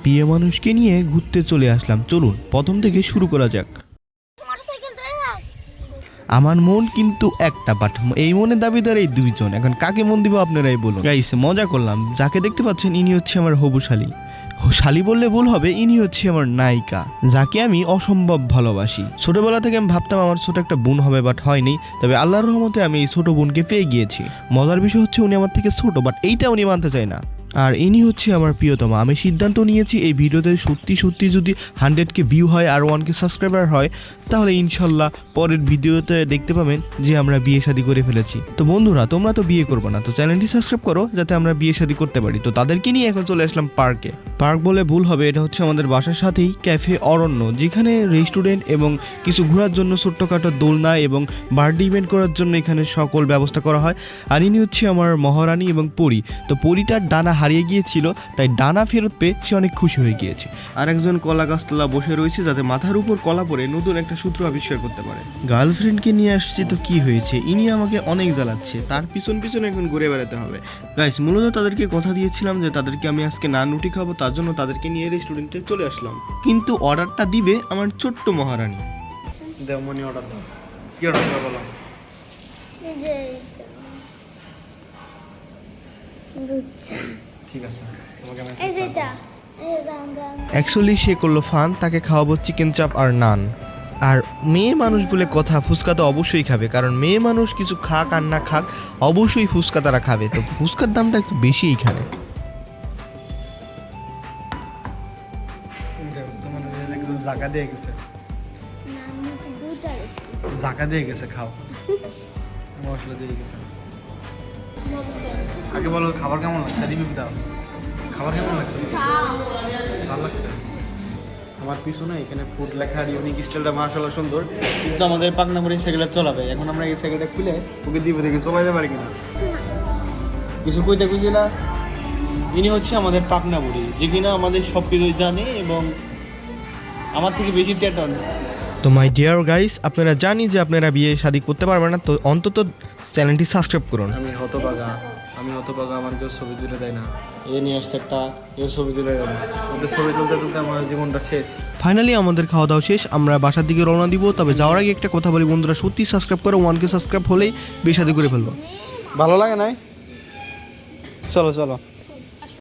প্রিয় মানুষকে নিয়ে ঘুরতে চলে আসলাম। চলুন প্রথম থেকে শুরু করা যাক। আমার মন কিন্তু একটা, বাট এই মনের দাবিদার এই দুইজন। এখন কাকে মন দিব আপনারাই বলুন। গাইস মজা করলাম। যাকে দেখতে পাচ্ছেন ইনি হচ্ছে আমার হবু শালী। শালী বললে ভুল হবে, ইনি হচ্ছে আমার নায়িকা, যাকে আমি অসম্ভব ভালোবাসি। ছোটবেলা থেকে আমি ভাবতাম আমার ছোট একটা বোন হবে, বাট হয়নি। তবে আল্লাহর রহমতে আমি এই ছোট বোনকে পেয়ে গিয়েছি। মজার বিষয় হচ্ছে উনি আমার থেকে ছোট, বাট এইটা উনি মানতে চায় না। আর ইনি হচ্ছে আমার প্রিয়তমা। আমি সিদ্ধান্ত নিয়েছি এই ভিডিওতে সত্যি সত্যি যদি 100K ভিউ হয় আর 1K সাবস্ক্রাইবার হয়, তাহলে ইনশাল্লাহ পরের ভিডিওতে দেখতে পাবেন যে আমরা বিয়ে শাদী করে ফেলেছি। তো বন্ধুরা, তোমরা তো বিয়ে করবে না, তো চ্যানেলটি সাবস্ক্রাইব করো যাতে আমরা বিয়ে শাদী করতে পারি। তো তাদেরকে নিয়ে এখন চলে আসলাম পার্কে। পার্ক বলে ভুল হবে, এটা হচ্ছে আমাদের বাসার সাথেই ক্যাফে অরণ্য, যেখানে রেস্টুরেন্ট এবং কিছু ঘোরার জন্য ছোট্টখাটো দোলনা এবং বার্থডে ইভেন্ট করার জন্য এখানে সকল ব্যবস্থা করা হয়। আর ইনি হচ্ছে আমার মহারানী এবং পরী। তো পরীটার ডানা হারিয়ে গিয়েছিল, তাই ডানা ফেরত পেয়ে সে অনেক খুশি হয়ে গিয়েছে। আর একজন কলা গাছতলা বসে রয়েছে, যাতে মাথার উপর কলা পরে নতুন একটা সূত্র আবিষ্কার করতে পারে। গার্লফ্রেন্ডকে নিয়ে আসছি তো কি হয়েছে, ইনি আমাকে অনেক জ্বালাচ্ছে, তার পিছন পিছনে এখন ঘুরে বেড়াতে হবে। গাইস মূলত তাদেরকে কথা দিয়েছিলাম যে তাদেরকে আমি আজকে নান রুটি খাবো, তার জন্য তাদেরকে নিয়ে রেস্টুরেন্টে চলে আসলাম। কিন্তু অর্ডারটা দিবে আমার ছোট্ট মহারানী। দেবমনি অর্ডার দাও। কি অর্ডার করবে বলো? ঠিক আছে, তোমাকে আমি অ্যাকচুয়ালি সে করলো ফান, তাকে খাওয়াবো চিকেন চাপ আর নান। আর মেয়ে মানুষ বলে কথা, ফুচকা তো অবশ্যই খাবে, কারণ মেয়ে মানুষ কিছু খাক আর না খাক অবশ্যই ফুচকা তারা খাবে। তো ফুচকার দামটা একটু বেশি এইখানে। তোমাদের একদম জায়গা দিয়ে গেছে, জায়গা দিয়ে গেছে, খাও। মশলা দিয়ে গেছে। আগে বলো খাবার কেমন লাগছে, রিভিউ দাও। খাবার কেমন লাগছে? ভালো লাগছে। আমার পিছনে এখানে ফুড লেখা আর ইউনিক স্টাইলটা মাশাআল্লাহ সুন্দর, কিন্তু আমাদের পাকনামুড়ি সাইকেলটা চলাবে। এখন আমরা এই সাইকেলটা খুলে ওকে দিব, দেখি চলাইতে পারি কিনা। কিছু কইতে খুঁজছিলা, ইনি হচ্ছে আমাদের পাকনামুড়ি, যে কিনা আমাদের সব কিছুই জানে এবং আমার থেকে বেশি ট্যাটন। তো মাই ডিয়ার গাইস, আপনারা জানি যে আপনারা বিয়ে শাদী করতে পারবেন না, তো অন্তত চ্যানেলটি সাবস্ক্রাইব করুন। আমি হতভাগা, আমার কেউ ছবি তুলে দেয় না। এ নিয়ে আসছে একটা, এর ছবি তুলে দেয় না। ওদের ছবি তুলতে তুলতে আমার জীবনটা শেষ। ফাইনালি আমাদের খাওয়া দাওয়া শেষ, আমরা বাসার দিকে রওনা দিব। তবে যাওয়ার আগে একটা কথা বলি বন্ধুরা, সত্যি সাবস্ক্রাইব করো, 1K সাবস্ক্রাইব হলেই বিয়ে শাদী করে ফেলবো। ভালো লাগে নাই? চলো চলো।